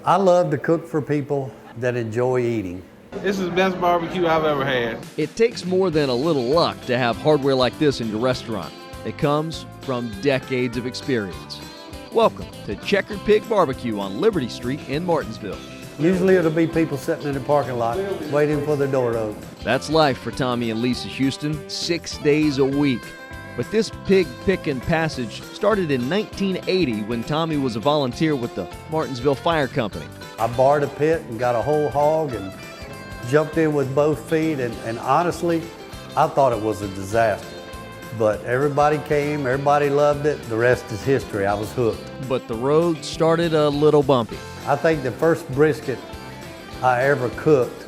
I love to cook for people that enjoy eating. This is the best barbecue I've ever had. It takes more than a little luck to have hardware like this in your restaurant. It comes from decades of experience. Welcome to Checkered Pig BBQ on Liberty Street in Martinsville. Usually it'll be people sitting in the parking lot waiting for the door to open. That's life for Tommy and Lisa Houston, 6 days a week. But this pig picking passage started in 1980 when Tommy was a volunteer with the Martinsville Fire Company. I barred a pit and got a whole hog and jumped in with both feet, and honestly, I thought it was a disaster. But everybody came, everybody loved it, the rest is history. I was hooked. But the road started a little bumpy. I think the first brisket I ever cooked,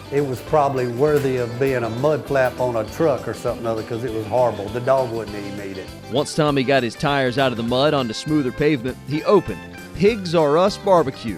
it was probably worthy of being a mud flap on a truck or something other because it was horrible. The dog wouldn't even eat it. Once Tommy got his tires out of the mud onto smoother pavement, he opened Pigs R Us Barbecue.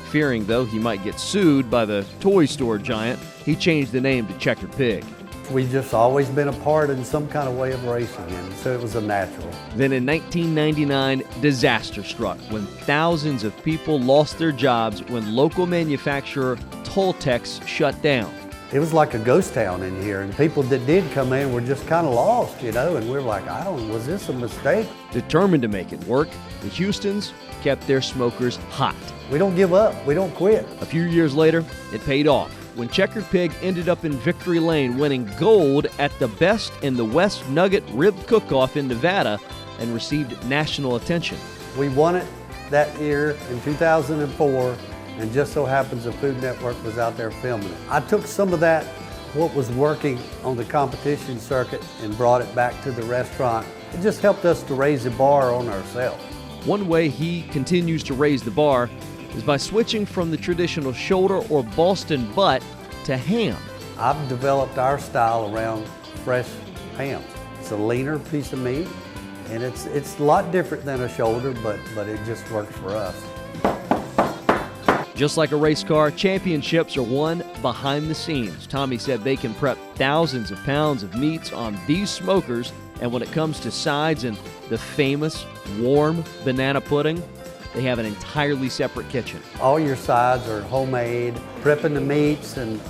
Fearing, though, he might get sued by the toy store giant, he changed the name to Checkered Pig. We've just always been a part in some kind of way of racing, and so it was a natural. Then in 1999, disaster struck when thousands of people lost their jobs when local manufacturer Toltex shut down. It was like a ghost town in here, and people that did come in were just kind of lost, and we were like, was this a mistake? Determined to make it work, the Houstons kept their smokers hot. We don't give up, we don't quit. A few years later, it paid off when Checkered Pig ended up in Victory Lane winning gold at the Best in the West Nugget Rib Cook-Off in Nevada and received national attention. We won it that year in 2004, and just so happens the Food Network was out there filming it. I took some of that, what was working on the competition circuit, and brought it back to the restaurant. It just helped us to raise the bar on ourselves. One way he continues to raise the bar is by switching from the traditional shoulder or Boston butt to ham. I've developed our style around fresh ham. It's a leaner piece of meat, and it's a lot different than a shoulder, but it just works for us. Just like a race car, championships are won behind the scenes. Tommy said they can prep thousands of pounds of meats on these smokers, and when it comes to sides and the famous warm banana pudding, they have an entirely separate kitchen. All your sides are homemade, prepping the meats and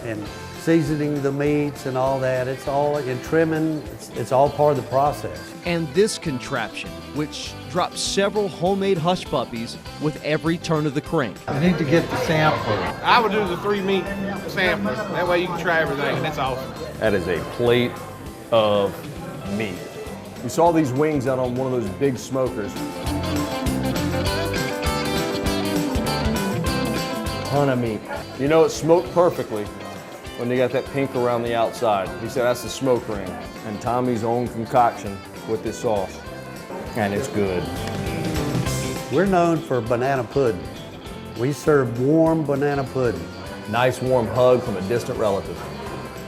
seasoning the meats and all that. It's all in trimming, it's all part of the process. And this contraption, which drops several homemade hush puppies with every turn of the crank. I need to get the sample. I would do the 3 meat sampler. That way you can try everything, and that's awesome. That is a plate of meat. We saw these wings out on one of those big smokers. Ton of meat. You know it's smoked perfectly when you got that pink around the outside. He said that's the smoke ring. And Tommy's own concoction with this sauce. And it's good. We're known for banana pudding. We serve warm banana pudding. Nice warm hug from a distant relative.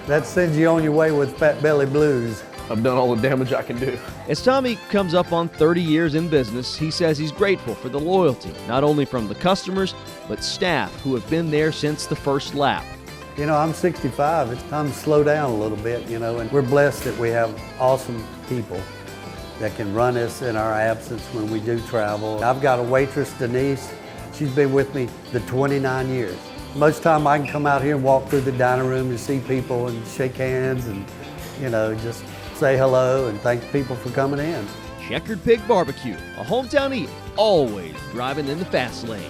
That sends you on your way with fat belly blues. I've done all the damage I can do. As Tommy comes up on 30 years in business, he says he's grateful for the loyalty, not only from the customers, but staff who have been there since the first lap. I'm 65, it's time to slow down a little bit, and we're blessed that we have awesome people that can run us in our absence when we do travel. I've got a waitress, Denise. She's been with me the 29 years. Most time I can come out here and walk through the dining room and see people and shake hands and, just say hello and thank people for coming in. Checkered Pig BBQ, a hometown eat, always driving in the fast lane.